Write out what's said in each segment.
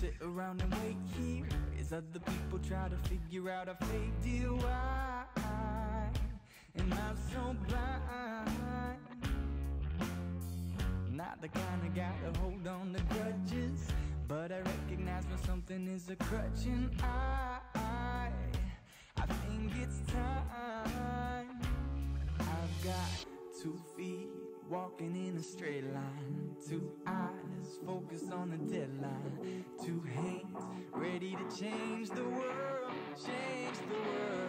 sit around and wait here as other people try to figure out a fake deal. Why am I so blind? Not the kind of guy to hold on to grudges, but I recognize when something is a crutch, and I think it's time. I've got 2 feet walking in a straight line, 2 eyes focused on the deadline, 2 hands ready to change the world, change the world.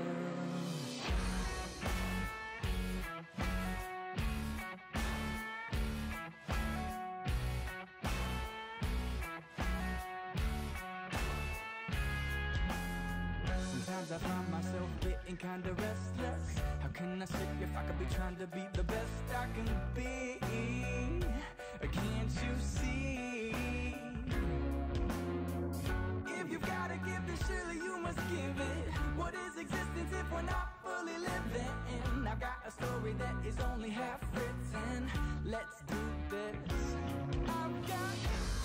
Sometimes I find myself getting kinda restless. How can I sit if I could be trying to be the best I can be? Can't you see? If you've gotta give, then surely you must give it. What is existence if we're not fully living? I've got a story that is only half written. Let's do this. I've got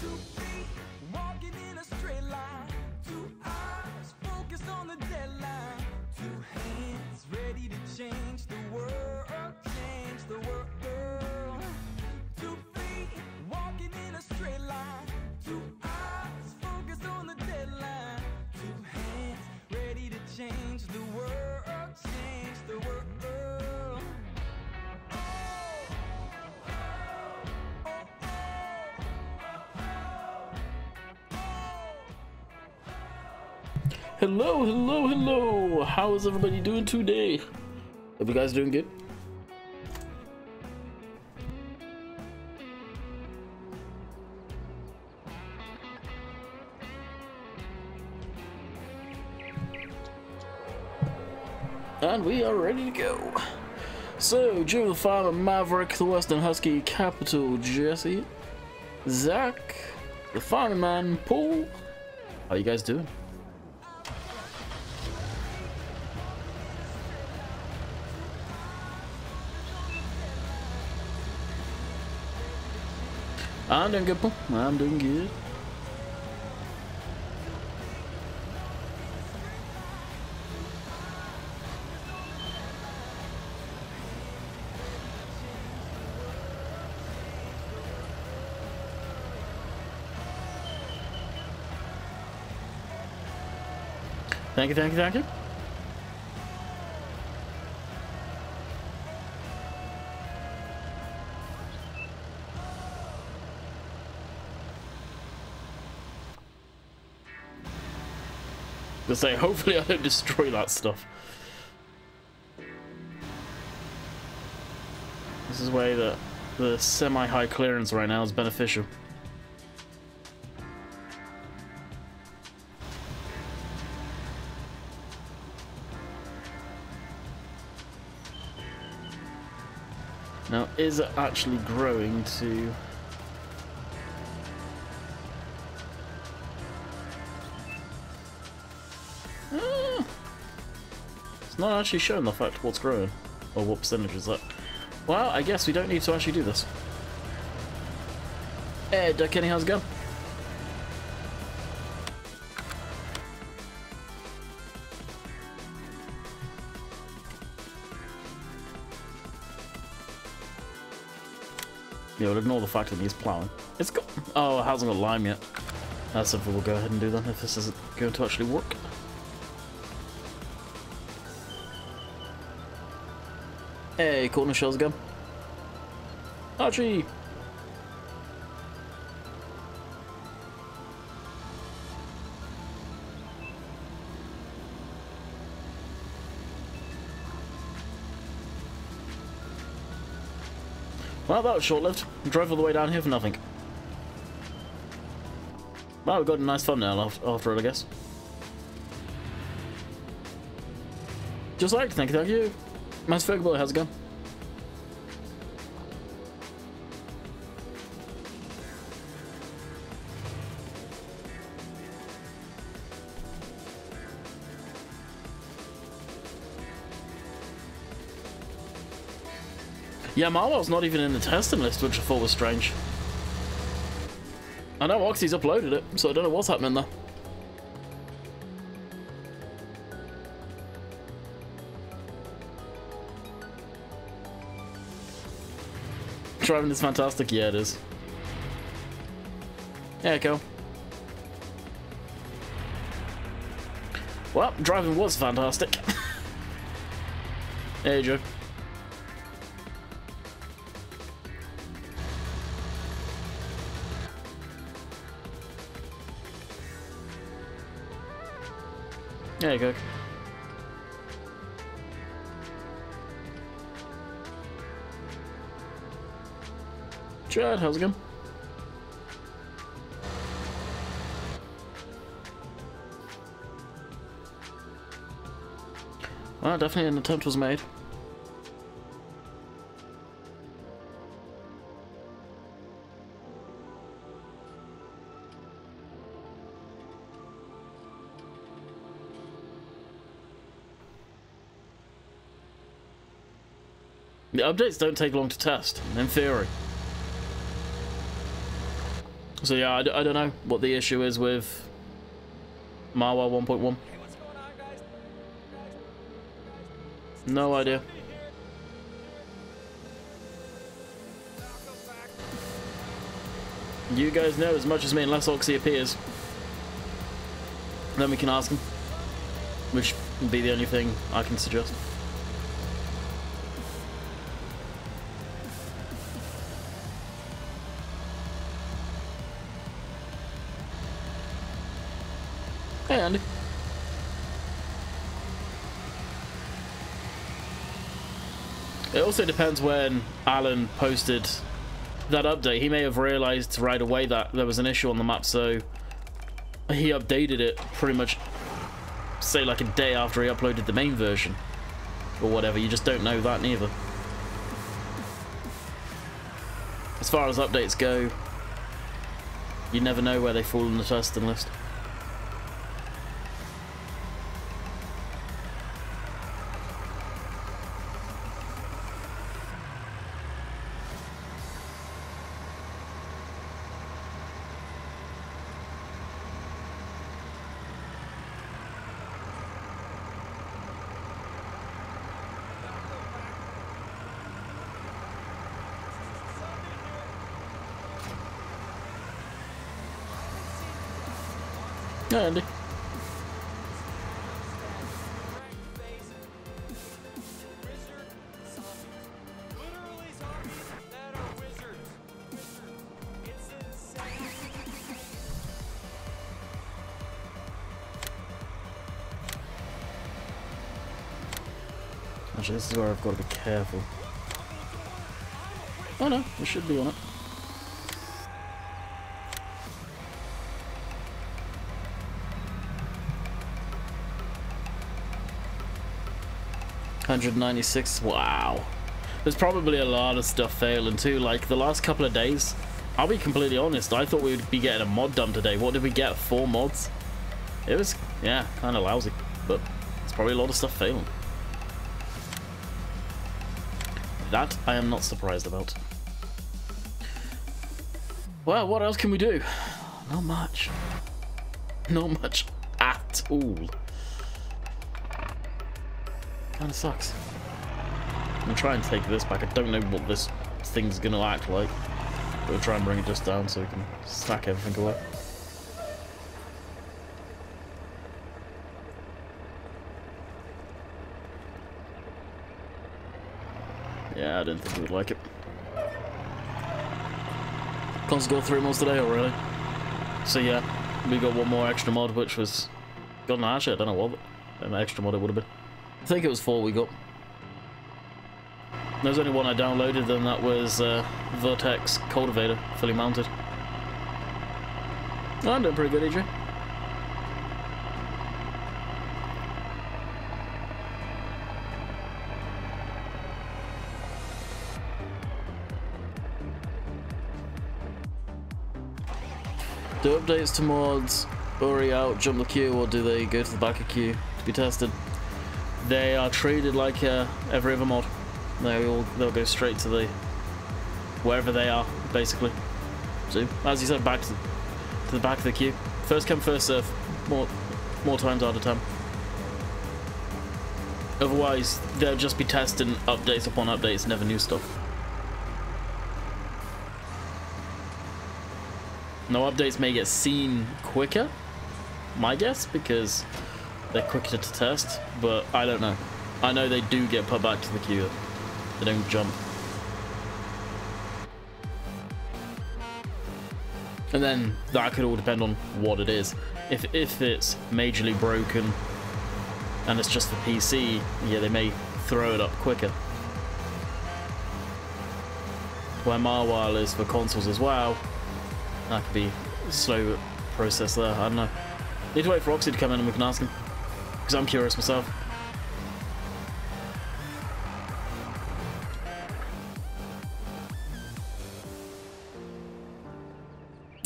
2 feet walking in a straight line, 2 eyes focused on the deadline, 2 hands ready to change the world, change the world. 2 feet walking in a straight line, 2 eyes focused on the deadline, 2 hands ready to change the world, change the world. Hello, hello, hello! How is everybody doing today? Hope you guys doing good? And we are ready to go. So, Jim the Farmer, Maverick, the Western Husky, Capital, Jesse, Zach, the Farming Man, Paul. How you guys doing? I'm doing good, Paul. I'm doing good. Thank you, thank you, thank you. To say, hopefully I don't destroy that stuff. This is why the semi-high clearance right now is beneficial. Now, is it actually growing to... Not actually showing the fact what's growing or what percentage is that. Well, I guess we don't need to actually do this. Hey, Kenny, how's it going? Yeah, we'll ignore the fact that it needs plowing. It's got... Oh, it hasn't got lime yet. That's something we'll go ahead and do then if this isn't going to actually work. Hey, corner shells again. Archie! Well, that was short-lived. Drove all the way down here for nothing. Well, we've got a nice thumbnail after it, I guess. Just like, thank you. Nice Fergable, how's it going? Yeah, Marwell's not even in the testing list, which I thought was strange. I know Oxy's uploaded it, so I don't know what's happening there. Driving is fantastic. Yeah, it is. There you go. Well, driving was fantastic. There you go. There you go. Chad, how's it going? Well, definitely an attempt was made. The updates don't take long to test, in theory. So yeah, I don't know what the issue is with Marwell 1.1. No idea. You guys know as much as me unless Oxy appears. Then we can ask him. Which would be the only thing I can suggest. Hey, Andy. It also depends when Alan posted that update. He may have realized right away that there was an issue on the map, so he updated it pretty much, say, like a day after he uploaded the main version. Or whatever, you just don't know that neither. As far as updates go, you never know where they fall in the testing list. Yeah, Andy. Actually, this is where I've got to be careful. Oh no, we should be on it. $196. Wow. There's probably a lot of stuff failing too. Like the last couple of days, I'll be completely honest, I thought we would be getting a mod dump today. What did we get? 4 mods? It was, yeah, kind of lousy, but it's probably a lot of stuff failing. That I am not surprised about. Well, what else can we do? Not much. Not much at all. Kinda sucks. I'm gonna try and take this back. I don't know what this thing's gonna act like. But we'll try and bring it just down so we can stack everything away. Yeah, I didn't think we would like it. Console got 3 mods today already. So yeah, we got 1 more extra mod, which was... God, no, actually, I don't know what extra mod it would have been. I think it was 4 we got. There's only 1 I downloaded, and that was Vertex Cultivator, fully mounted. Oh, I'm doing pretty good, EJ. Do updates to mods already out, jump the queue, or do they go to the back of queue to be tested? They are treated like every other mod. They'll go straight to the wherever they are, basically. So as you said, back to to the back of the queue. First come, first serve. More times out of time. Otherwise, they'll just be testing updates upon updates, never new stuff. No updates may get seen quicker, my guess, because they're quicker to test, but I don't know. I know they do get put back to the queue. They don't jump. And then that could all depend on what it is. If it's majorly broken and it's just for PC, yeah, they may throw it up quicker. Where Marwell is for consoles as well, that could be a slow process there. I don't know. Need to wait for Oxy to come in and we can ask him, because I'm curious myself.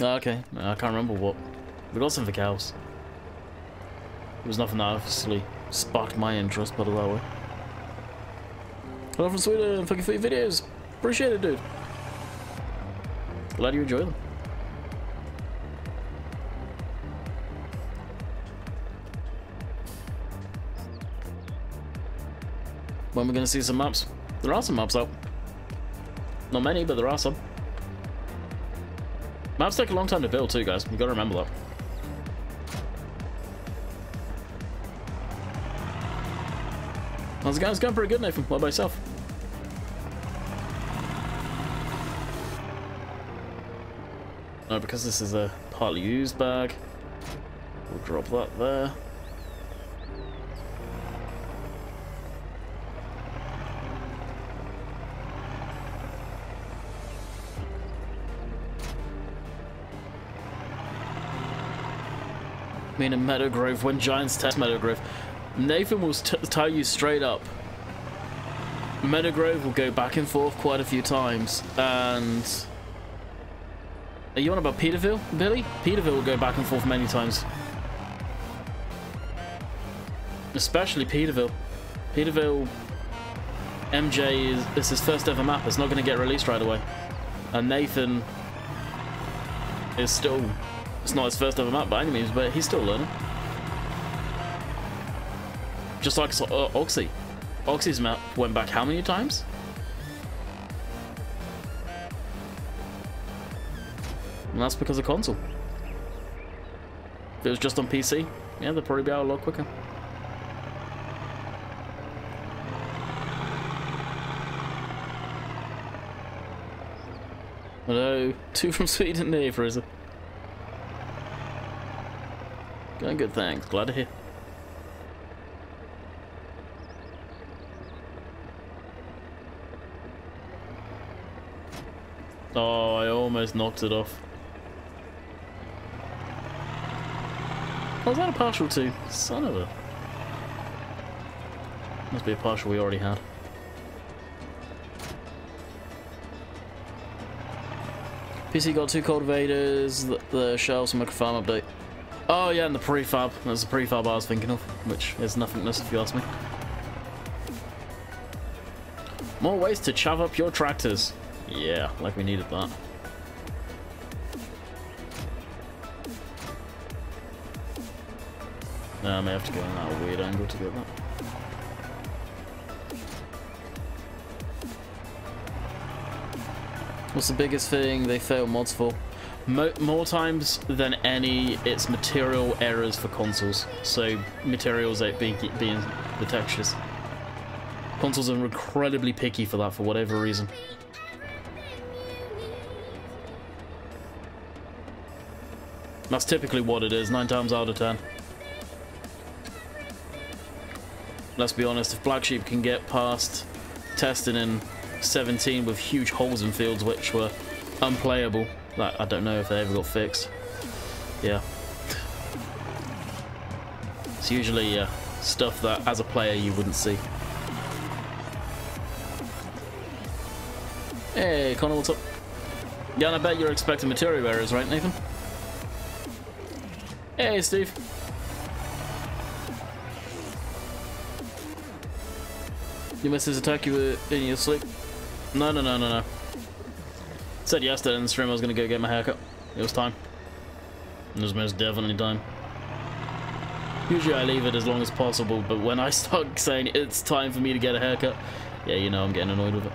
Okay, I can't remember what. We got something else. There was nothing that obviously sparked my interest, put it that way. Hello from Sweden, thank you for your videos. Appreciate it, dude. Glad you enjoy them. When we're gonna see some maps? There are some maps out. Not many, but there are some. Maps take a long time to build too, guys. You gotta remember that. How's it going? It's going pretty good, Nathan. What about yourself? No, because this is a partly used bag, we'll drop that there. I mean, in Meadowgrove, when Giants test Meadowgrove, Nathan will tell you straight up, Meadowgrove will go back and forth quite a few times, and are you on about Peterville, Billy? Peterville will go back and forth many times. Especially Peterville. Peterville, MJ is his first ever map. It's not going to get released right away. And Nathan is still, it's not his first ever map by any means, but he's still learning. Just like Oxy. Oxy's map went back how many times? And that's because of console. If it was just on PC, yeah, they'd probably be out a lot quicker. Hello, 2 from Sweden there, Fraser. Going good, thanks. Glad to hear. Oh, I almost knocked it off. Oh, was that a partial too? Son of a... Must be a partial we already had. PC got 2 cultivators, the shelves, micro farm update. Oh yeah, and the prefab. That's the prefab I was thinking of, which is nothingness if you ask me. More ways to chav up your tractors. Yeah, like we needed that. I may have to go in that weird angle to get that. What's the biggest thing they fail mods for? More times than any, it's material errors for consoles. So materials being the textures. Consoles are incredibly picky for that for whatever reason. That's typically what it is, 9 times out of 10. Let's be honest, if Black Sheep can get past testing in 17 with huge holes in fields which were unplayable, that I don't know if they ever got fixed. Yeah. It's usually stuff that as a player you wouldn't see. Hey, Connor, what's up? Yeah, and I bet you're expecting material errors, right, Nathan? Hey, Steve. You missed his attack, you were in your sleep? No. Said yesterday in the stream I was going to go get my haircut. It was time. There's most definitely time. Usually I leave it as long as possible, but when I start saying it's time for me to get a haircut, yeah, you know I'm getting annoyed with it.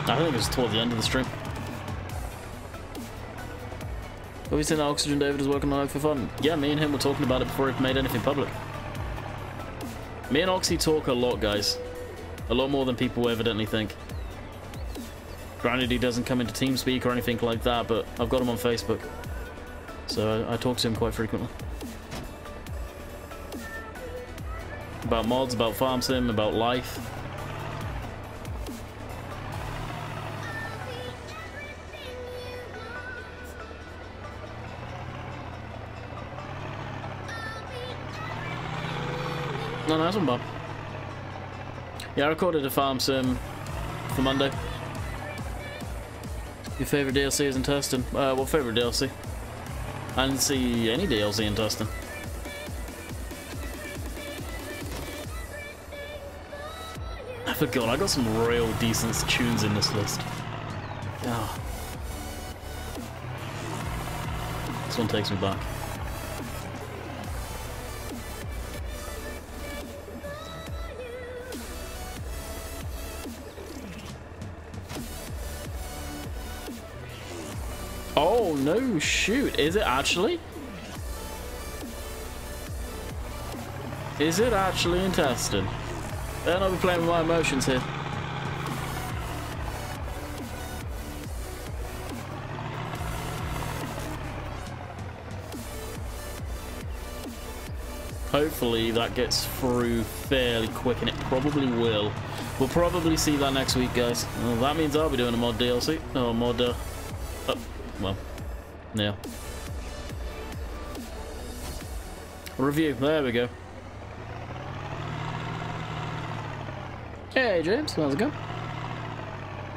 I think it was toward the end of the stream. Have you seen that Oxygen David is working on it for fun? Yeah, me and him were talking about it before it made anything public. Me and Oxy talk a lot, guys. A lot more than people evidently think. Granted, he doesn't come into TeamSpeak or anything like that, but I've got him on Facebook. So I talk to him quite frequently. About mods, about farm sim, about life. No, nice one, Bob. Yeah, I recorded a farm sim for Monday. Your favourite DLC is in testing? What favourite DLC? I didn't see any DLC in testing. I forgot, I got some real decent tunes in this list. Oh. This one takes me back. Oh no, shoot, is it actually? Is it actually in testing? Better not be playing with my emotions here. Hopefully that gets through fairly quick, and it probably will. We'll probably see that next week, guys. Well, that means I'll be doing a mod DLC. Oh, mod, well, yeah. Review, there we go. Hey James, how's it going?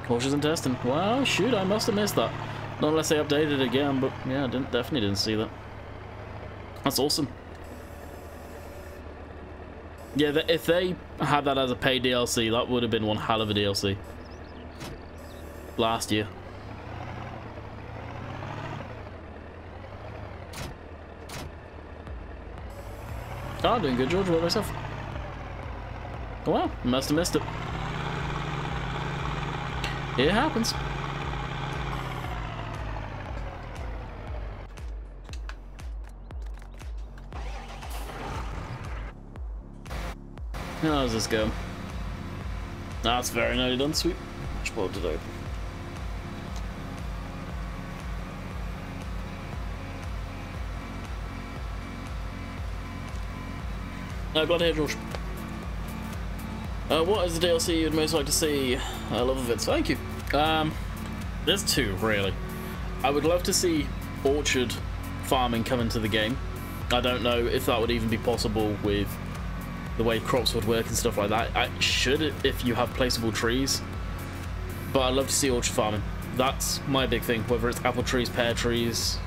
Cautious and testing. Well, shoot, I must have missed that. Not unless they updated it again, but yeah, definitely didn't see that. That's awesome. Yeah, if they had that as a paid DLC, that would have been one hell of a DLC. Last year. Oh, doing good, George. What about myself? Oh, wow, must have missed it. It happens. How's this go? That's very nicely done, sweet. Which board did I open? No, glad to hear, George. What is the DLC you'd most like to see? I love the vids. Thank you. There's two, really. I would love to see orchard farming come into the game. I don't know if that would even be possible with the way crops would work and stuff like that. I should if you have placeable trees. But I'd love to see orchard farming. That's my big thing, whether it's apple trees, pear trees,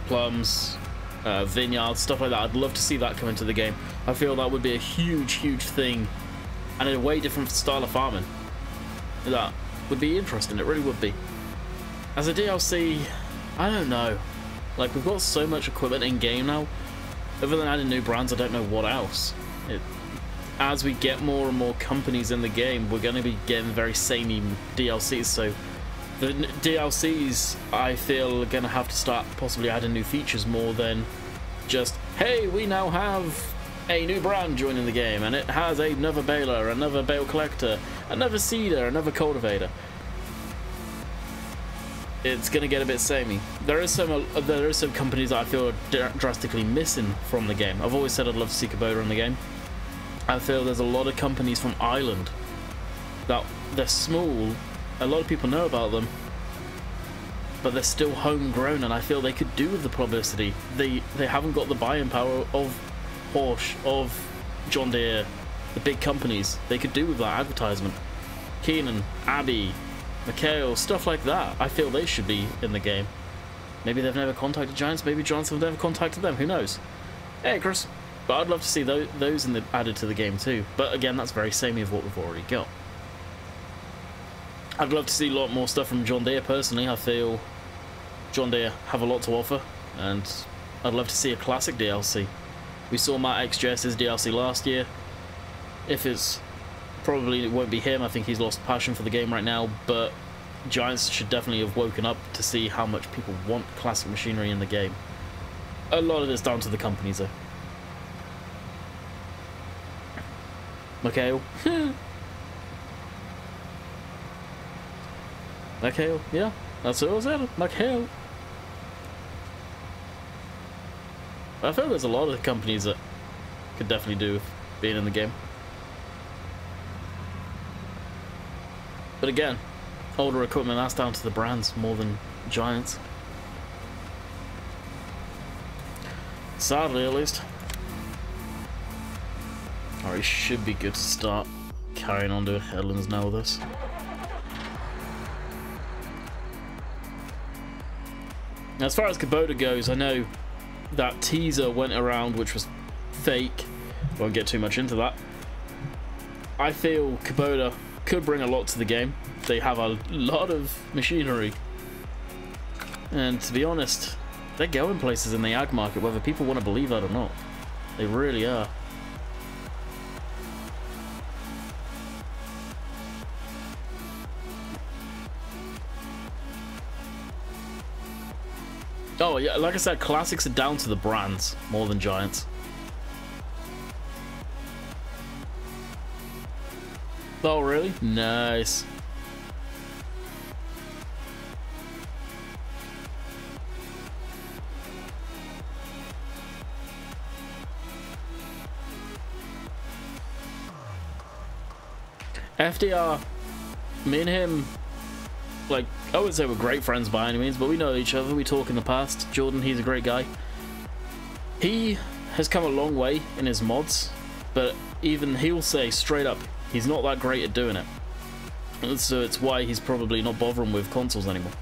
plums, vineyards, stuff like that. I'd love to see that come into the game. I feel that would be a huge, huge thing, and a way different style of farming. That would be interesting, it really would be. As a DLC, I don't know. Like, we've got so much equipment in game now. Other than adding new brands, I don't know what else. As we get more and more companies in the game, we're going to be getting very samey DLCs, so the DLCs, I feel, are going to have to start possibly adding new features more than just, hey, we now have a new brand joining the game, and it has another baler, another bale collector, another seeder, another cultivator. It's going to get a bit samey. There is some companies that I feel are drastically missing from the game. I've always said I'd love to see Kubota in the game. I feel there's a lot of companies from Ireland that they're small. A lot of people know about them, but they're still homegrown, and I feel they could do with the publicity. They haven't got the buying power of Porsche, of John Deere, the big companies. They could do with that advertisement. Keenan, Abbey, Mikhail, stuff like that. I feel they should be in the game. Maybe they've never contacted Giants. Maybe Giants have never contacted them. Who knows? Hey, Chris. But I'd love to see those added to the game too. But again, that's very samey of what we've already got. I'd love to see a lot more stuff from John Deere personally. I feel John Deere have a lot to offer, and I'd love to see a classic DLC. We saw Matt XJS's DLC last year. If it's probably, it won't be him. I think he's lost passion for the game right now, but Giants should definitely have woken up to see how much people want classic machinery in the game. A lot of it's down to the companies though. Mikhail. Mikhail, yeah, that's what I said. Mikhail. I feel there's a lot of companies that could definitely do with being in the game. But again, older equipment, that's down to the brands more than Giants. Sadly, at least. Alright, we should be good to start carrying on to headlands now with this. Now, as far as Kubota goes, I know that teaser went around which was fake. Won't get too much into that. I feel Kubota could bring a lot to the game. They have a lot of machinery, and to be honest, they're going places in the ag market, whether people want to believe that or not. They really are. Oh yeah, like I said, classics are down to the brands more than Giants. Oh really? Nice. FDR, me and him, like, I would say we're great friends by any means, but we know each other, we talk in the past. Jordan, he's a great guy. He has come a long way in his mods, but even he'll say straight up, he's not that great at doing it. And so it's why he's probably not bothering with consoles anymore.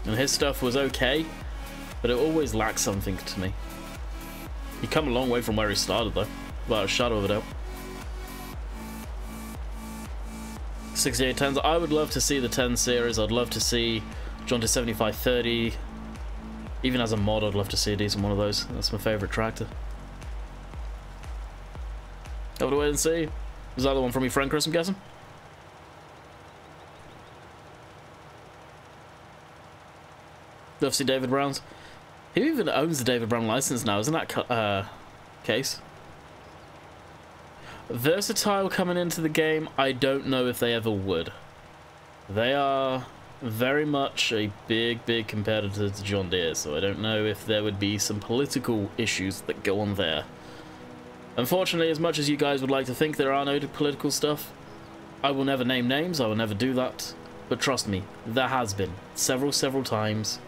And his stuff was okay, but it always lacked something to me. He come a long way from where he started though, without a shadow of a doubt. 6810s, I would love to see the 10 series. I'd love to see John Deere 7530. Even as a mod, I'd love to see a decent one of those. That's my favourite tractor. Have to wait and see. Was that the one from your friend Chris, I'm guessing? Love to see David Brown's. Who even owns the David Brown license now? Isn't that case? Versatile coming into the game, I don't know if they ever would. They are very much a big competitor to John Deere, so I don't know if there would be some political issues that go on there. Unfortunately, as much as you guys would like to think there are no political stuff, I will never name names, I will never do that. But trust me, there has been several times,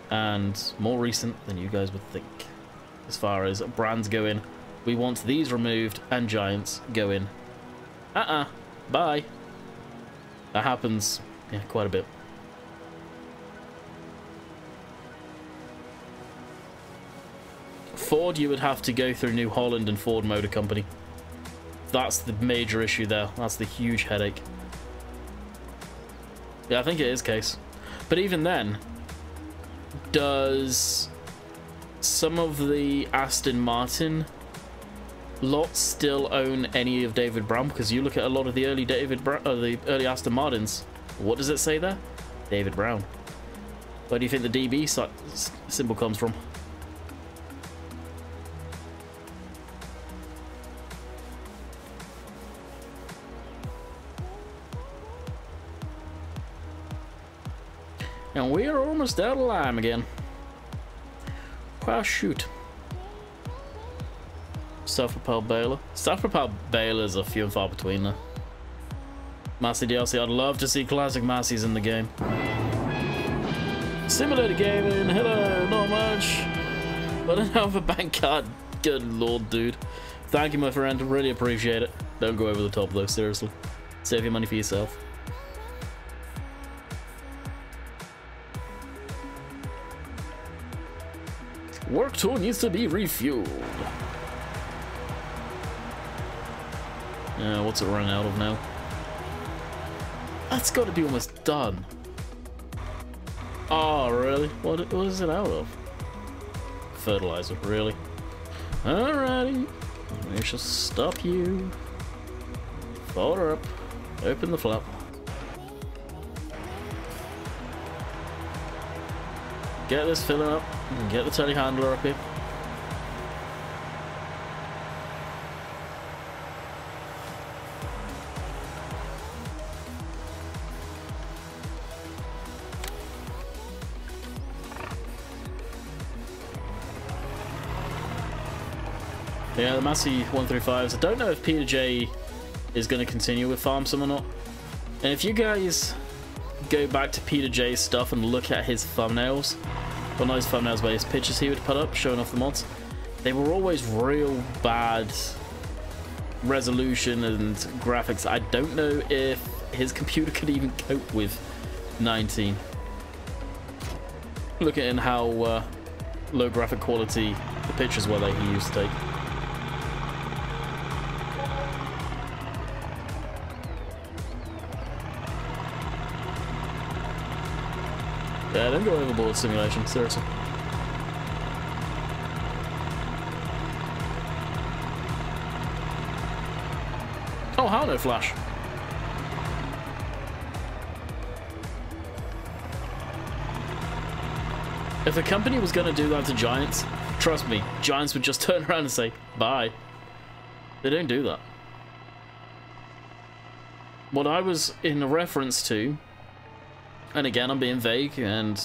and more recent than you guys would think. As far as brands go in, we want these removed, and Giants go in. Bye. That happens, yeah, quite a bit. Ford, you would have to go through New Holland and Ford Motor Company. That's the major issue there. That's the huge headache. Yeah, I think it is case. But even then, does some of the Aston Martin lots still own any of David Brown? Because you look at a lot of the early the early Aston Martins. What does it say there? David Brown. Where do you think the DB symbol comes from? And we are almost out of lime again. Parachute. Self-propelled baler. Self-propelled balers are few and far between there. Massey DLC. I'd love to see classic Masseys in the game. Simulator gaming. Hello, not much. But I don't have a bank card. Good lord, dude. Thank you, my friend. Really appreciate it. Don't go over the top, though. Seriously. Save your money for yourself. Work tool needs to be refueled. What's it running out of now? That's got to be almost done. Oh, really? What is it out of? Fertilizer, really? Alrighty. We shall stop you. Fold her up. Open the flap. Get this filling up. And get the telehandler up here. Yeah, the Massey 135s. I don't know if Peter J is going to continue with Farm Sim or not. And if you guys go back to Peter J's stuff and look at his thumbnails, well, not his thumbnails, but his pictures he would put up showing off the mods, they were always real bad resolution and graphics. I don't know if his computer could even cope with 19. Look at how low graphic quality the pictures were that he used to take. Yeah, don't go overboard, simulation, seriously. Oh, how no flash? If a company was going to do that to Giants, trust me, Giants would just turn around and say, bye. They don't do that. What I was in reference to, and again, I'm being vague and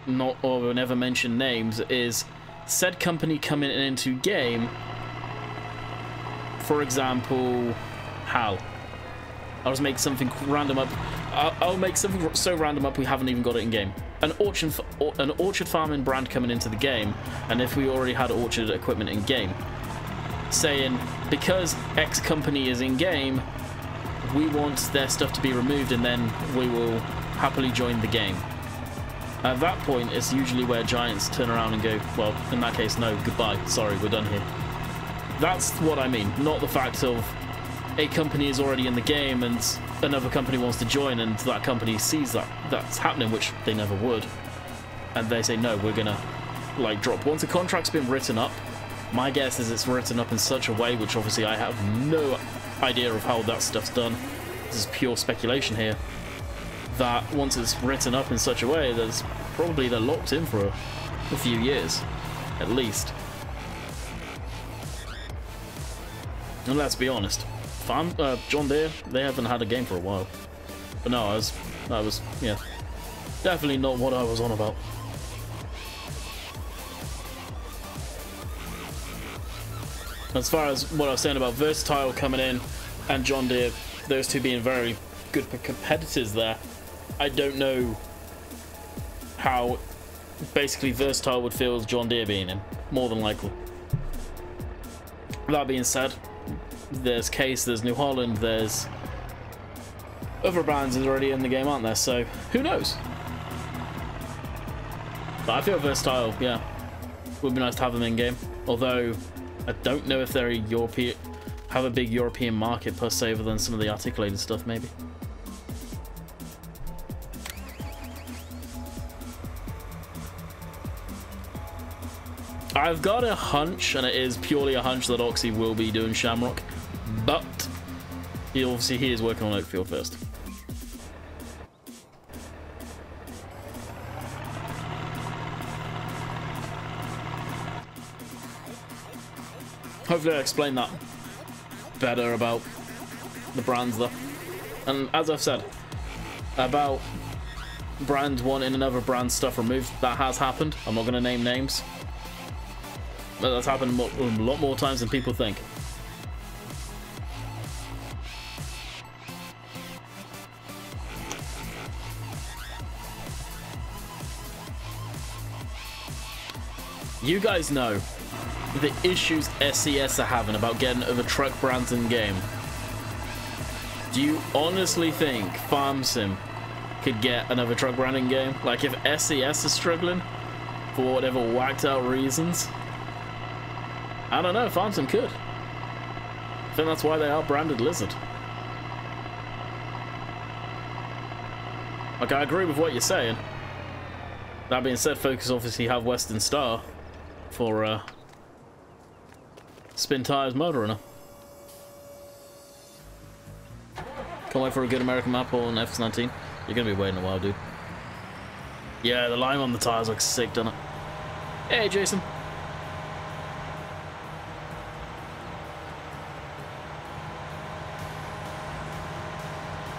not or never mention names, is said company coming into game. For example, HAL. I'll just make something random up. I'll make something so random up we haven't even got it in game. An orchard farming brand coming into the game, and if we already had orchard equipment in game, saying because X company is in game, we want their stuff to be removed and then we will happily join the game. At that point, it's usually where Giants turn around and go, well, in that case, no, goodbye, sorry, we're done here. That's what I mean, not the fact of a company is already in the game and another company wants to join and that company sees that that's happening, which they never would, and they say, no, we're gonna, like, drop. Once a contract's been written up, my guess is it's written up in such a way, which obviously I have no idea of how that stuff's done, this is pure speculation here, that once it's written up in such a way, there's probably they're locked in for a few years, at least. And let's be honest, John Deere, they haven't had a game for a while. But no, that was, yeah, definitely not what I was on about. As far as what I was saying about Versatile coming in and John Deere, those two being very good competitors there, I don't know how basically Versatile would feel with John Deere being in, more than likely. That being said, there's Case, there's New Holland, there's other brands that are already in the game, aren't there? So who knows? But I feel Versatile, yeah, would be nice to have them in game. Although I don't know if they're a European, have a big European market per se, other than some of the articulated stuff, maybe. I've got a hunch, and it is purely a hunch, that Oxy will be doing Shamrock, but he is working on Oakfield first. Hopefully I explained that better about the brands there. And as I've said, about brand wanting another brand stuff removed. That has happened. I'm not going to name names. But that's happened a lot more times than people think. You guys know the issues SCS are having about getting other truck brands in game. Do you honestly think FarmSim could get another truck brand in game? Like, if SCS is struggling for whatever whacked out reasons, I don't know, FarmSim could. I think that's why they are branded Lizard. Like, I agree with what you're saying. That being said, Focus obviously have Western Star for Spin Tires Motor Runner. Can't wait for a good American map on F19. You're gonna be waiting a while, dude. Yeah, the lime on the tires looks sick, doesn't it? Hey, Jason.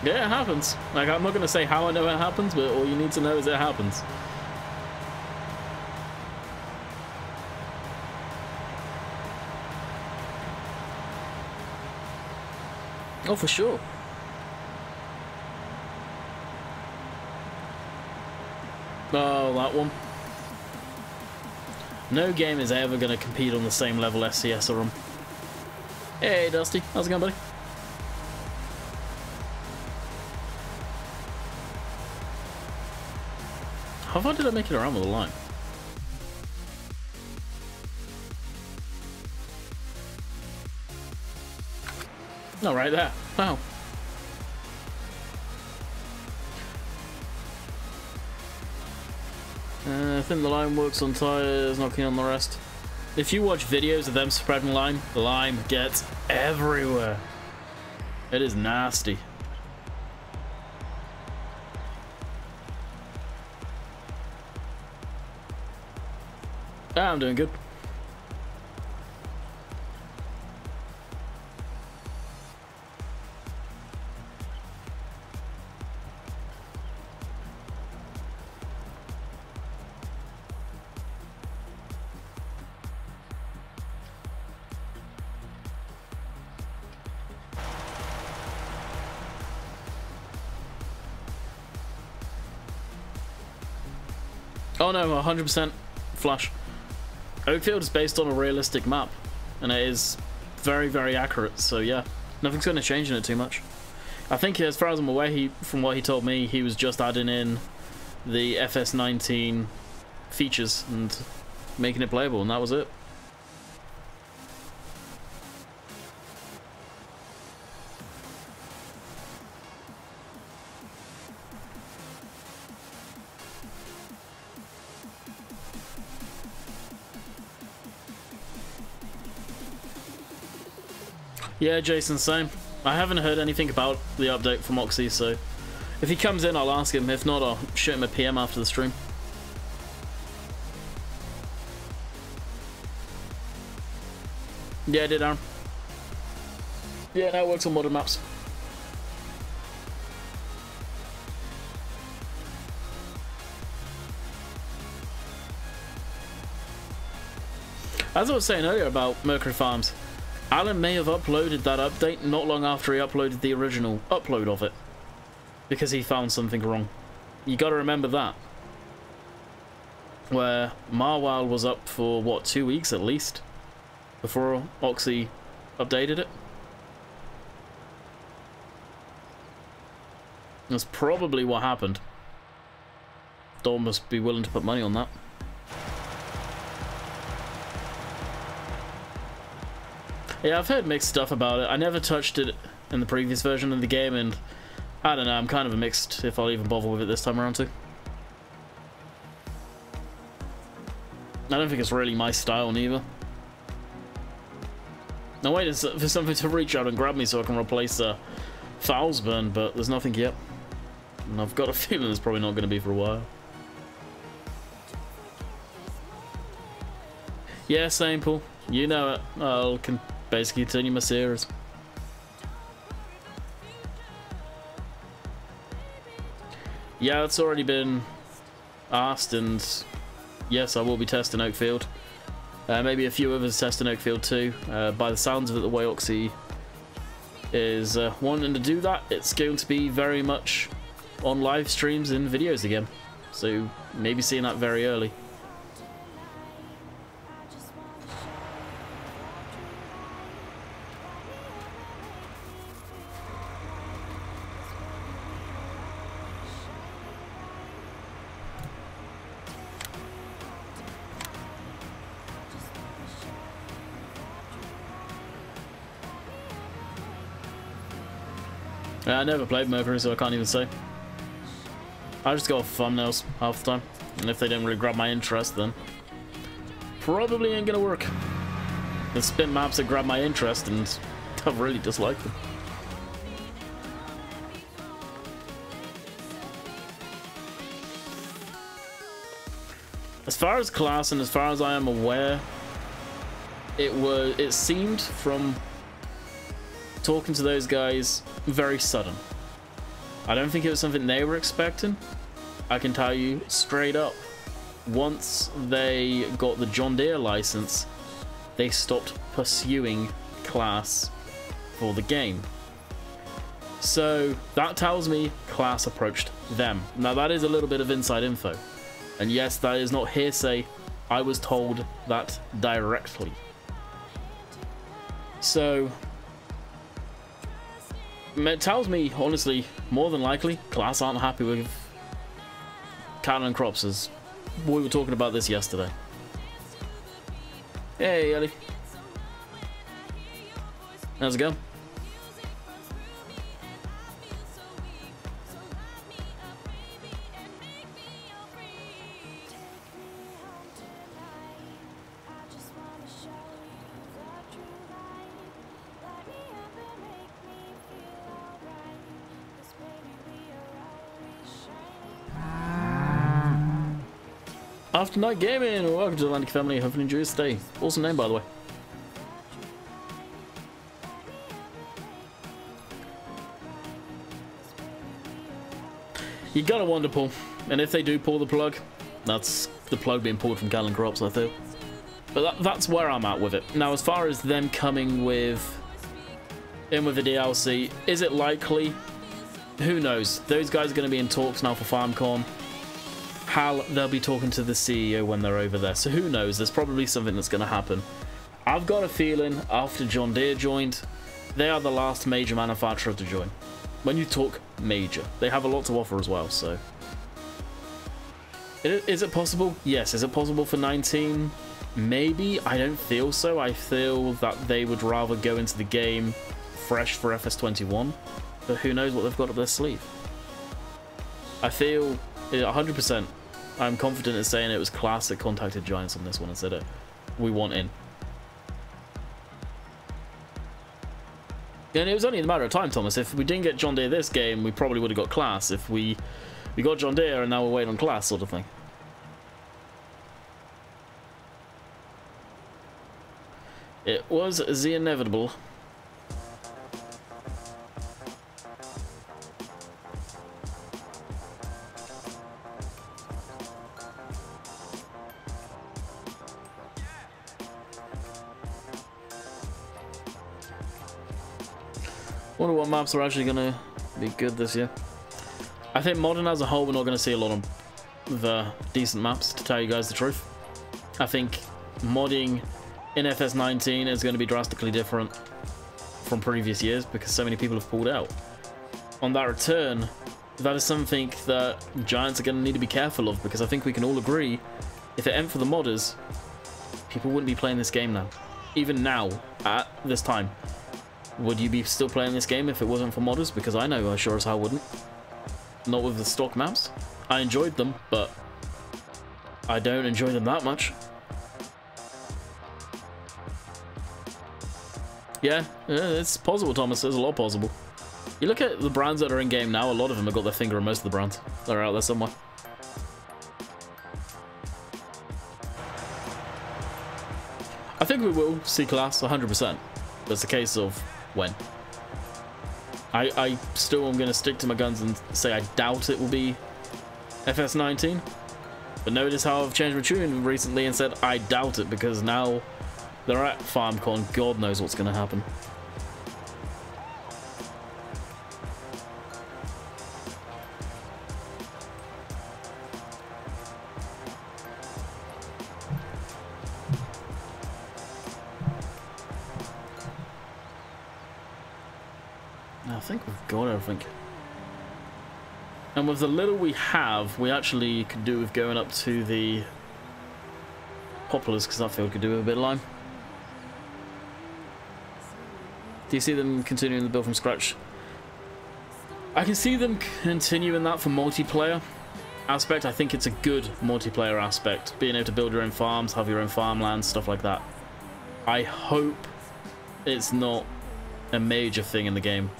Yeah, it happens. Like, I'm not gonna say how I know it happens, but all you need to know is it happens. Oh, for sure. Oh, that one. No game is ever going to compete on the same level SCS are on. Hey, Dusty. How's it going, buddy? How far did I make it around with the line? No, right there. Wow. I think the lime works on tires, not keen on the rest. If you watch videos of them spreading lime, the lime gets everywhere. It is nasty. I'm doing good. Oh no, 100% Flash. Oakfield is based on a realistic map, and it is very, very accurate, so yeah, nothing's going to change in it too much. I think, as far as I'm aware, from what he told me, he was just adding in the FS19 features and making it playable, and that was it. Yeah, Jason, same. I haven't heard anything about the update from Oxy, so if he comes in, I'll ask him. If not, I'll shoot him a PM after the stream. Yeah, I did, Aaron. Yeah, that works on modern maps. As I was saying earlier about Mercury Farms, Alan may have uploaded that update not long after he uploaded the original upload of it, because he found something wrong. You gotta remember that. Where Marwell was up for, what, 2 weeks at least, before Oxy updated it? That's probably what happened. Dom must be willing to put money on that. Yeah, I've heard mixed stuff about it. I never touched it in the previous version of the game, and I don't know, I'm kind of mixed if I'll even bother with it this time around too. I don't think it's really my style neither. I'm waiting for something to reach out and grab me so I can replace Foulsburn, but there's nothing yet. And I've got a feeling it's probably not going to be for a while. Yeah, same, Paul. You know it. I can basically continue my series. Yeah, it's already been asked, and yes, I will be testing Oakfield. Maybe a few others testing Oakfield too. By the sounds of it, the way Oxy is wanting to do that, it's going to be very much on live streams and videos again. So maybe seeing that very early. I never played Mercury, so I can't even say. I just go off thumbnails half the time, and if they don't really grab my interest, then probably ain't gonna work. The spin maps that grab my interest, and I really dislike them. As far as class, and as far as I am aware, it seemed from talking to those guys very sudden. I don't think it was something they were expecting. I can tell you straight up, once they got the John Deere license, they stopped pursuing class for the game. So that tells me class approached them. Now that is a little bit of inside info, and yes, that is not hearsay. I was told that directly. So it tells me, honestly, more than likely, class aren't happy with cattle and crops, as we were talking about this yesterday. Hey, Ellie. How's it going? After Night Gaming, welcome to the Landykid Family. Hopefully enjoy your stay. Awesome name, by the way. You gotta wonder, Paul. And if they do pull the plug, that's the plug being pulled from Callan Crops, I feel. But that's where I'm at with it. Now, as far as them coming in with the DLC, is it likely? Who knows? Those guys are going to be in talks now for FarmCon. Hal, they'll be talking to the CEO when they're over there, so who knows? There's probably something that's going to happen. I've got a feeling after John Deere joined, they are the last major manufacturer to join. When you talk major, they have a lot to offer as well, so. Is it possible? Yes. Is it possible for 19? Maybe. I don't feel so. I feel that they would rather go into the game fresh for FS21, but who knows what they've got up their sleeve. I feel 100%. I'm confident in saying it was Class that contacted Giants on this one and said, we want in. And it was only a matter of time, Thomas. If we didn't get John Deere this game, we probably would have got Class. If we got John Deere and now we're waiting on Class, sort of thing. It was the inevitable. Wonder what maps are actually going to be good this year. I think modern as a whole, we're not going to see a lot of the decent maps, to tell you guys the truth. I think modding in FS19 is going to be drastically different from previous years because so many people have pulled out. On that return, that is something that Giants are going to need to be careful of, because I think we can all agree, if it ain't for the modders, people wouldn't be playing this game now. Even now, at this time. Would you be still playing this game if it wasn't for modders? Because I know I sure as hell wouldn't. Not with the stock maps. I enjoyed them, but I don't enjoy them that much. Yeah, it's possible, Thomas. There's a lot possible. You look at the brands that are in game now, a lot of them have got their finger on most of the brands. They're out there somewhere. I think we will see Class 100%. But it's a case of when. I still am going to stick to my guns and say I doubt it will be FS19. But notice how I've changed my tune recently and said I doubt it, because now they're at FarmCon. God knows what's going to happen. I think we've got everything. And with the little we have, we actually could do with going up to the poplars, because that field could do with a bit of lime. Do you see them continuing the build from scratch? I can see them continuing that for multiplayer aspect. I think it's a good multiplayer aspect, being able to build your own farms, have your own farmlands, stuff like that. I hope it's not a major thing in the game.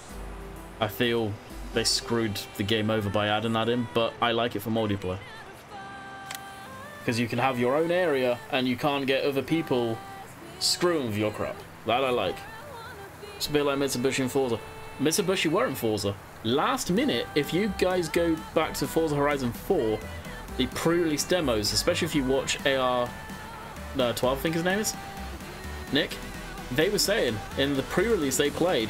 I feel they screwed the game over by adding that in, but I like it for multiplayer. Because you can have your own area and you can't get other people screwing with your crap. That I like. It's a bit like Mitsubishi and Forza. Mitsubishi were in Forza. Last minute, if you guys go back to Forza Horizon 4, the pre-release demos, especially if you watch AR12, I think his name is, Nick, they were saying in the pre-release they played,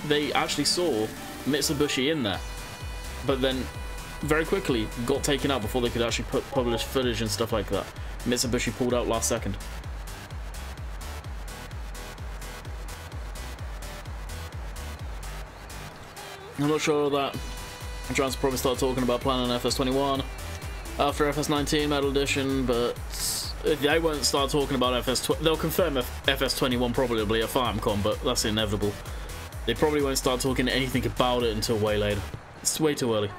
they actually saw Mitsubishi in there, but then very quickly got taken out before they could actually publish footage and stuff like that. Mitsubishi pulled out last second. I'm not sure that I'm trying to probably start talking about planning FS21 after FS19 Metal Edition, but they won't start talking about they'll confirm FS21 probably at FarmCon, but that's inevitable. They probably won't start talking anything about it until way later. It's way too early.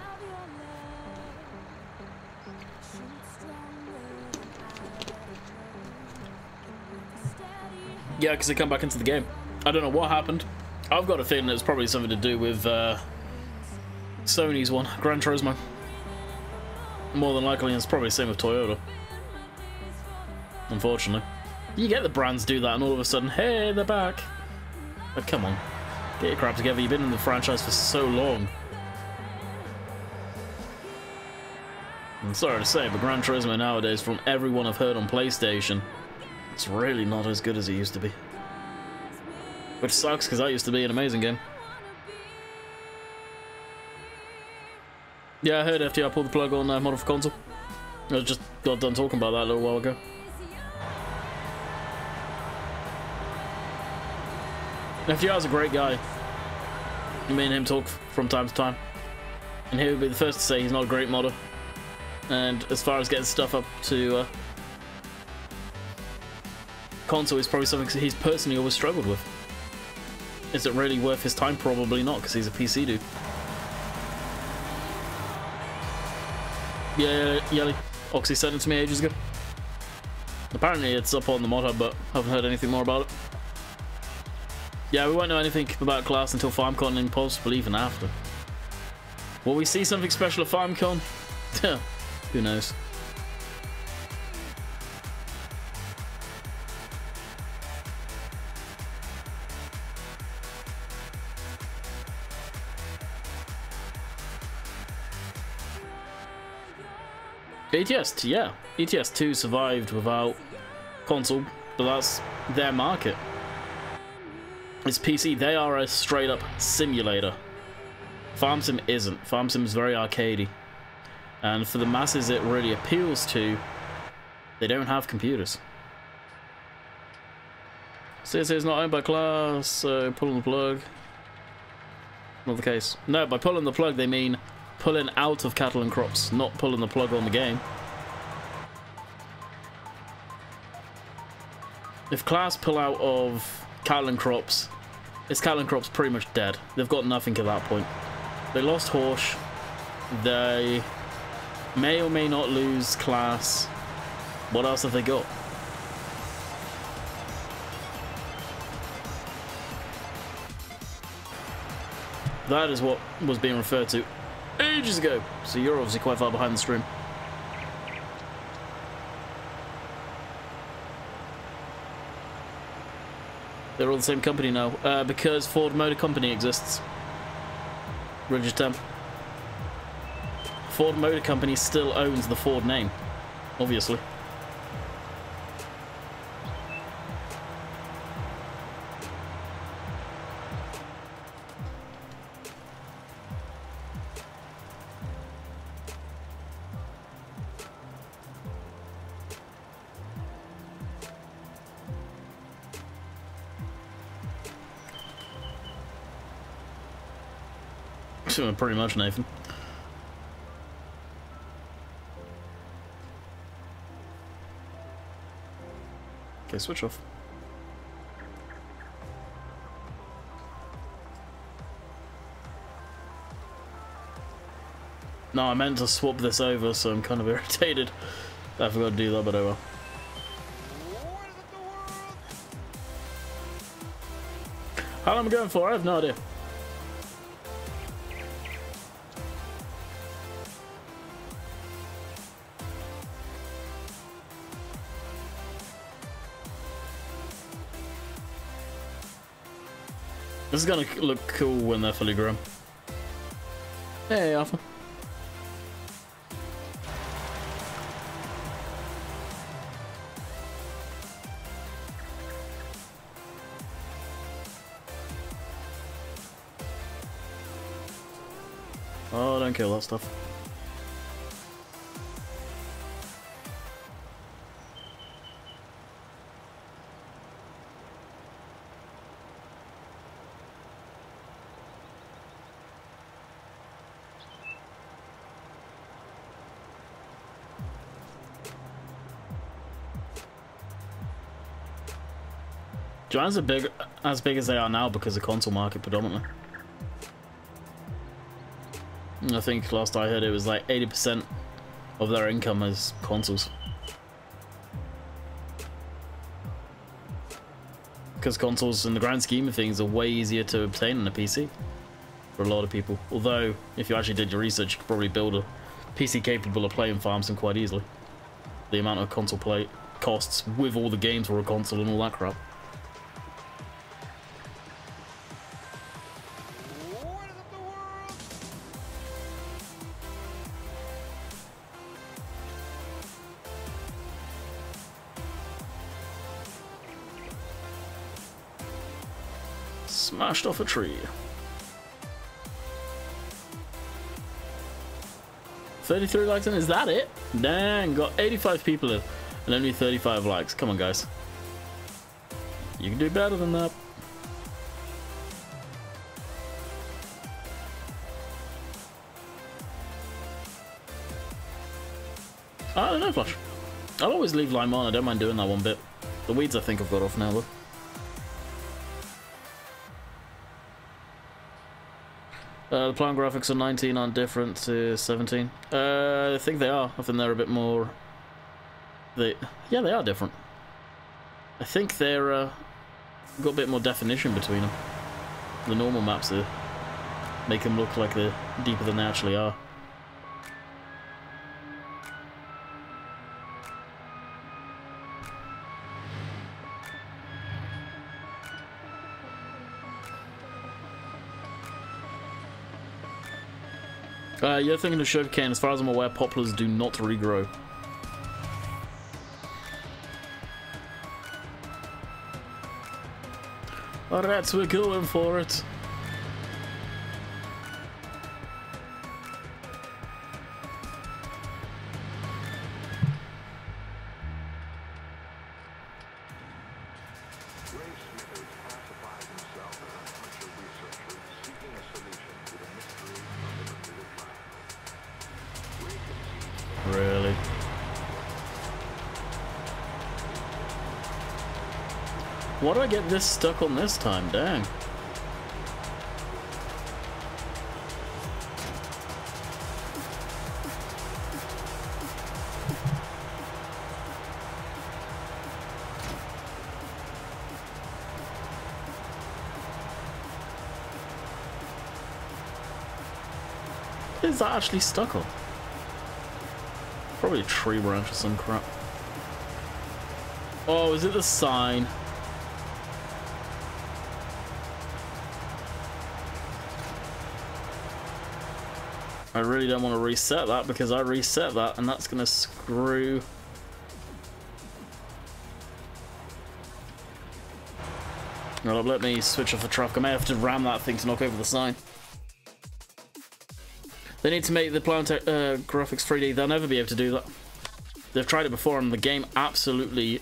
Yeah, because they come back into the game. I don't know what happened. I've got a feeling it's probably something to do with Sony's one, Gran Turismo. More than likely, it's probably the same with Toyota. Unfortunately. You get the brands do that and all of a sudden, hey, they're back. But come on. Get your crap together. You've been in the franchise for so long. I'm sorry to say, but Gran Turismo nowadays, from everyone I've heard on PlayStation, it's really not as good as it used to be. Which sucks, because that used to be an amazing game. Yeah, I heard FTR pulled the plug on Model for Console. I just got done talking about that a little while ago. FTR's a great guy. Me and him talk from time to time. And he would be the first to say he's not a great modder. And as far as getting stuff up to console is probably something he's personally always struggled with. Is it really worth his time? Probably not, because he's a PC dude. Yeah, Yelly. Oxy sent it to me ages ago. Apparently it's up on the mod hub, but haven't heard anything more about it. Yeah, we won't know anything about class until FarmCon and possibly even after. Will we see something special at FarmCon? Who knows? ETS, yeah. ETS 2 survived without console, but that's their market. It's PC. They are a straight up simulator. FarmSim isn't. FarmSim is very arcadey. And for the masses it really appeals to, they don't have computers. CSA is not owned by class, so pulling the plug. Not the case. No, by pulling the plug they mean pulling out of cattle and crops, not pulling the plug on the game. If class pull out of cattle and crops, it's cattle and crops pretty much dead. They've got nothing at that point. They lost horse. They may or may not lose class. What else have they got? That is what was being referred to ages ago. So you're obviously quite far behind the stream. They're all the same company now, because Ford Motor Company exists. Ridge Temp. Ford Motor Company still owns the Ford name, obviously. Pretty much, Nathan. Okay, switch off. No, I meant to swap this over, so I'm kind of irritated. I forgot to do that, but oh well. How long am I going for? I have no idea. This is gonna look cool when they're fully grown. Hey, Alpha. Oh, don't kill that stuff. Giants are as big as they are now because of console market predominantly. I think last I heard it was like 80% of their income is consoles. Because consoles, in the grand scheme of things, are way easier to obtain than a PC for a lot of people. Although, if you actually did your research, you could probably build a PC capable of playing Farm Sim quite easily. The amount of console play costs with all the games for a console and all that crap. Smashed off a tree. 33 likes in, is that it? Dang, got 85 people in and only 35 likes. Come on, guys. You can do better than that. I don't know, Flash. I'll always leave Lime on, I don't mind doing that one bit. The weeds I think I've got off now, though. The plan graphics on 19 aren't different to 17. I think they are. I think they're a bit more... Yeah, they are different. I think they're got a bit more definition between them. The normal maps make them look like they're deeper than they actually are. You're thinking of sugarcane. As far as I'm aware, poplars do not regrow. Alright, we're going for it. Really? Why do I get this stuck on this time? Dang. What is that actually stuck on? Probably a tree branch or some crap. Oh, is it the sign? I really don't want to reset that because I reset that and that's gonna screw. Well, let me switch off the traffic. I may have to ram that thing to knock over the sign. They need to make the plant graphics 3D. They'll never be able to do that. They've tried it before and the game absolutely,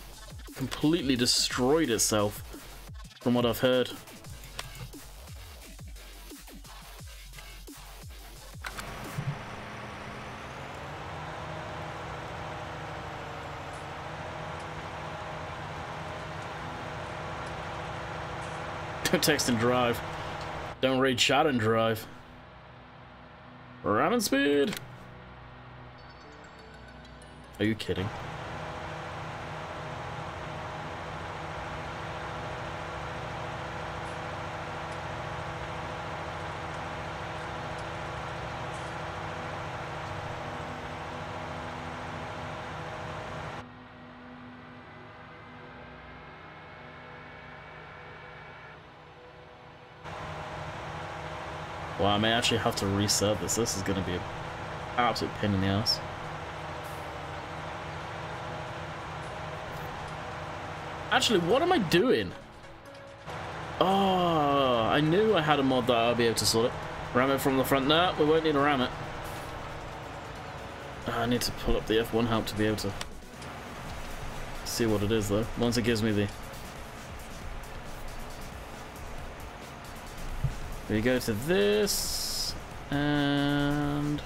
completely destroyed itself, from what I've heard. Don't text and drive. Don't read chat and drive. Ramming speed. Are you kidding? Well, I may actually have to reset this. This is going to be an absolute pain in the ass. Actually, what am I doing? Oh, I knew I had a mod that I'll be able to sort it. Ram it from the front. No, we won't need to ram it. I need to pull up the F1 help to be able to see what it is, though. Once it gives me the... We go to this, and...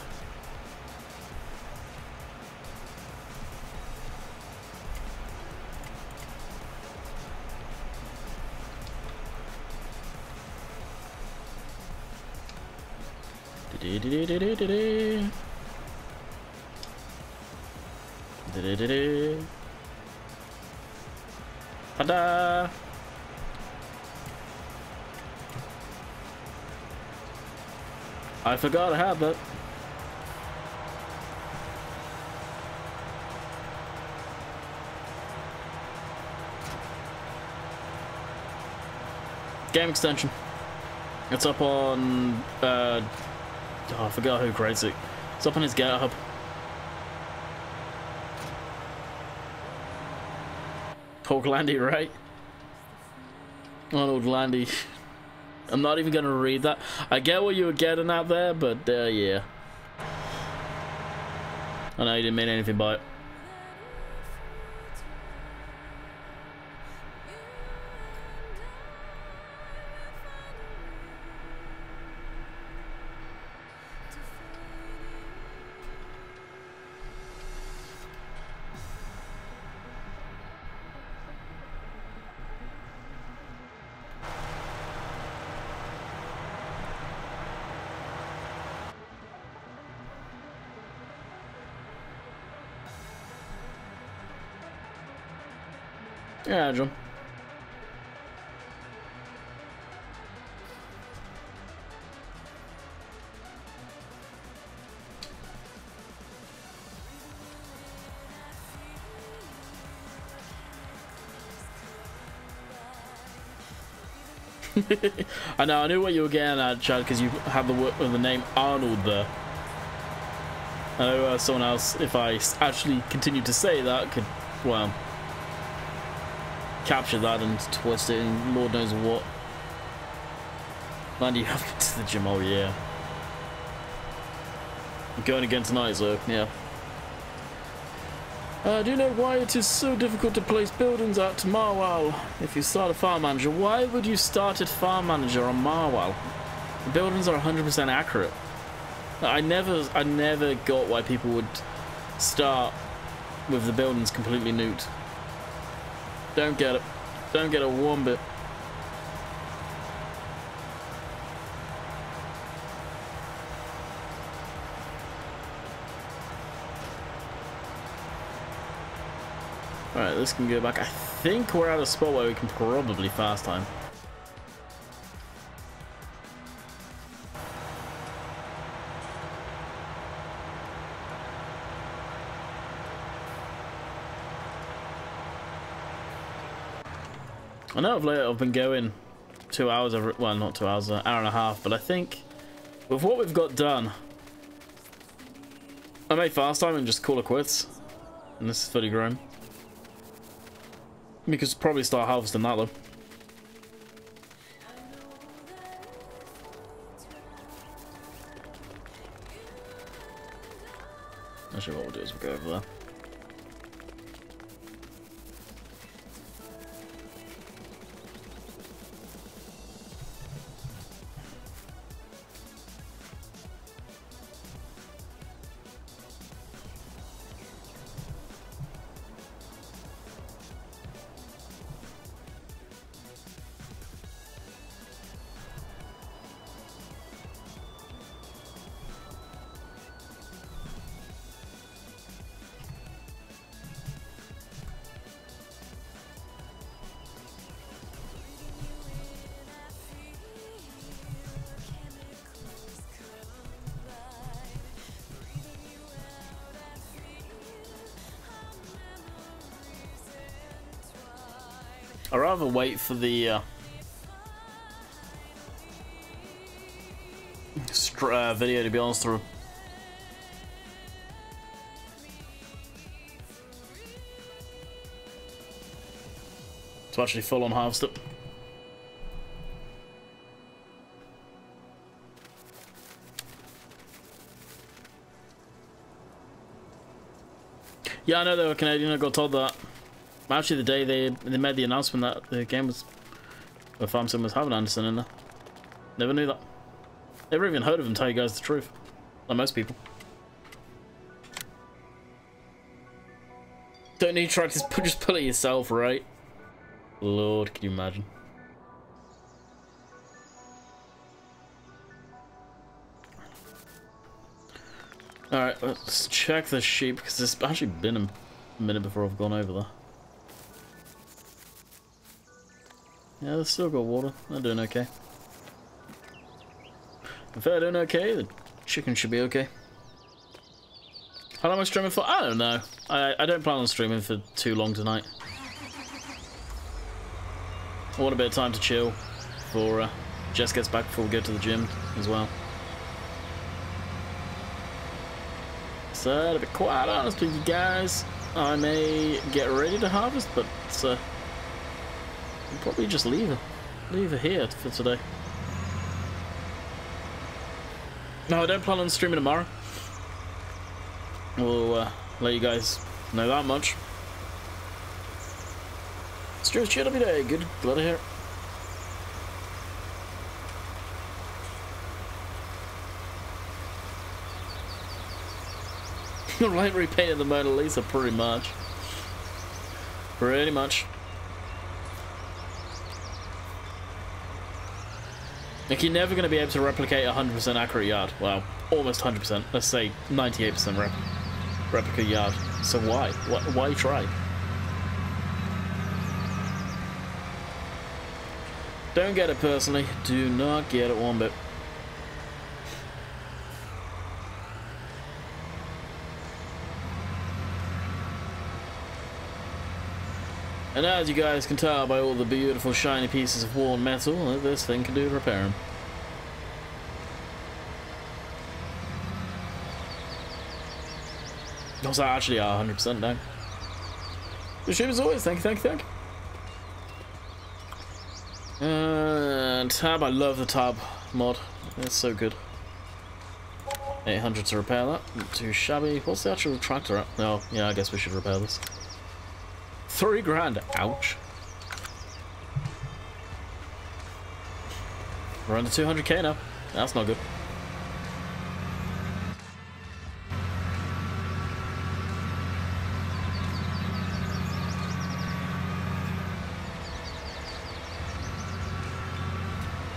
Ta-da! I forgot I had that. Game extension. It's up on oh, I forgot who creates it. It's up on his GitHub. Old Landy, right? Old Landy. I'm not even gonna read that. I get what you were getting at there, but yeah. I know you didn't mean anything by it. Yeah, John. I know, I knew what you were getting at, Chad, because you had the name Arnold there. I know someone else, if I actually continued to say that, could, well, capture that and twist it and Lord knows what. Man, you have been to the gym, oh yeah. I'm going again tonight, so yeah. Do you know why it is so difficult to place buildings at Marwell? If you start a farm manager, why would you start at farm manager on Marwell? The buildings are 100% accurate. I never got why people would start with the buildings completely nuked. Don't get it. Don't get it one bit. Alright, this can go back. I think we're at a spot where we can probably fast time. I know of late I've been going 2 hours every, well, not 2 hours, an hour and a half, but I think with what we've got done I may fast time and just call it quits. And this is fully grown. We could probably start harvesting that though. Actually, what we'll do is we'll go over there. I'd rather wait for the video, to be honest, to actually full on harvest it. Yeah, I know they were Canadian. I got told that. Actually, the day they made the announcement that the game was, or Farm Sim was having Anderson in there. Never knew that. Never even heard of him, tell you guys the truth. Like most people. Don't need tractors, just pull it yourself, right? Lord, can you imagine? Alright, let's check the sheep, because it's actually been a minute before I've gone over there. Yeah, they've still got water. They're doing okay. If they're doing okay, the chicken should be okay. How long am I streaming for? I don't know. I don't plan on streaming for too long tonight. I want a bit of time to chill before Jess gets back, before we go to the gym as well. So, to be quite honest with you guys, I may get ready to harvest, but I'll probably just leave her here for today. No, I don't plan on streaming tomorrow. We'll let you guys know that much. Stream's chill every day. Good, glad to hear it. Right, repainted the Mona Lisa pretty much. Pretty much. Like, you're never going to be able to replicate a 100% accurate yard. Well, almost 100%. Let's say 98% replica yard. So why? Why try? Don't get it personally. Do not get it one bit. And as you guys can tell by all the beautiful shiny pieces of worn metal, this thing can do repair them. Those actually are 100% now. The ship as always, thank you. And tab, I love the tab mod. It's so good. 800 to repair that. Not too shabby. What's the actual tractor at? Oh, yeah, I guess we should repair this. 3 grand. Ouch. We're under 200k now. That's not good.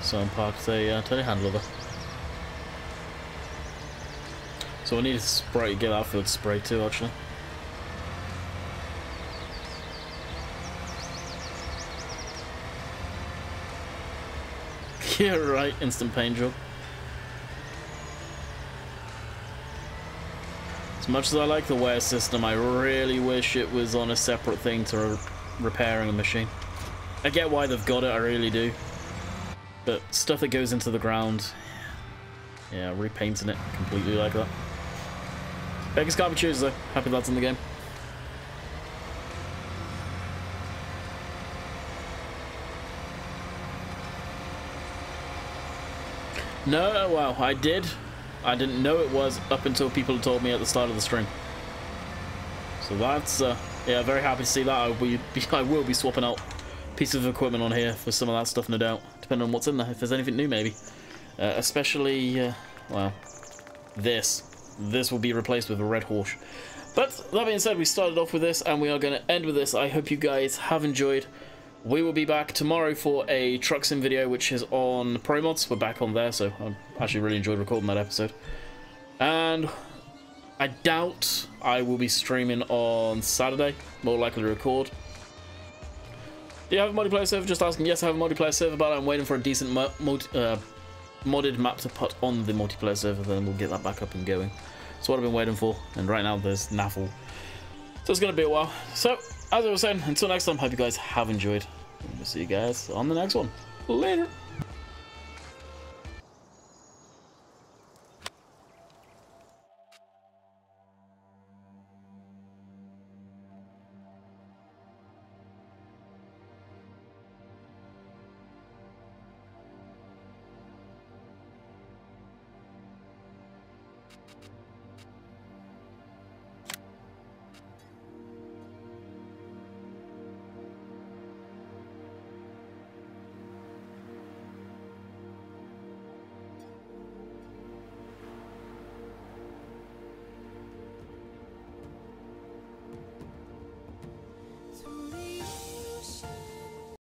So I'm parked a telehandler there. So we need to spray, get our field spray too, actually. Yeah, right, instant paint job. As much as I like the wear system, I really wish it was on a separate thing to repairing a machine. I get why they've got it, I really do. But stuff that goes into the ground, yeah, repainting it completely like that. Beggars can't be choosers though. Happy that's in the game. No, well, I did. I didn't know it was up until people told me at the start of the stream. So that's, yeah, very happy to see that. I will be swapping out pieces of equipment on here for some of that stuff, no doubt. Depending on what's in there, if there's anything new, maybe. Especially, well, this. This will be replaced with a red horse. But that being said, we started off with this, and we are going to end with this. I hope you guys have enjoyed. We will be back tomorrow for a truck sim video, which is on Pro Mods. We're back on there, so I actually really enjoyed recording that episode. And I doubt I will be streaming on Saturday. More likely to record. Do you have a multiplayer server? Just asking. Yes, I have a multiplayer server, but I'm waiting for a decent modded map to put on the multiplayer server. Then we'll get that back up and going. That's what I've been waiting for. And right now there's NAFL. So it's going to be a while. So, as I was saying, until next time, hope you guys have enjoyed. And we'll see you guys on the next one. Later.